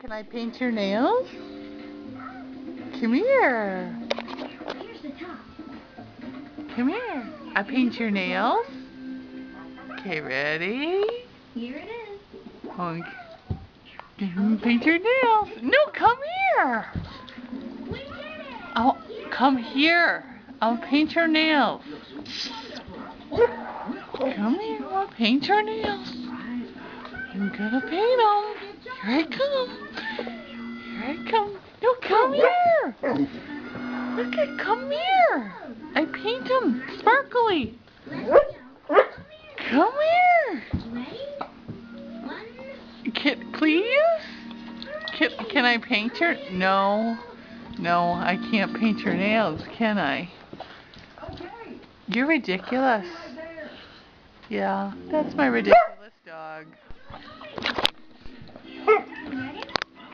Can I paint your nails? Come here. Come here. I paint your nails. Okay, ready? Here it is. Okay. Paint your nails. No, come here. We did it. Oh, come here. I'll paint your nails. Come here. I'll paint your nails. I'm gonna paint them. Here I come. Here I come. No, come here. Look at, come here. I paint them sparkly. Come here. Please? Can I paint your... No, I can't paint your nails, can I? You're ridiculous. Yeah, that's my ridiculous.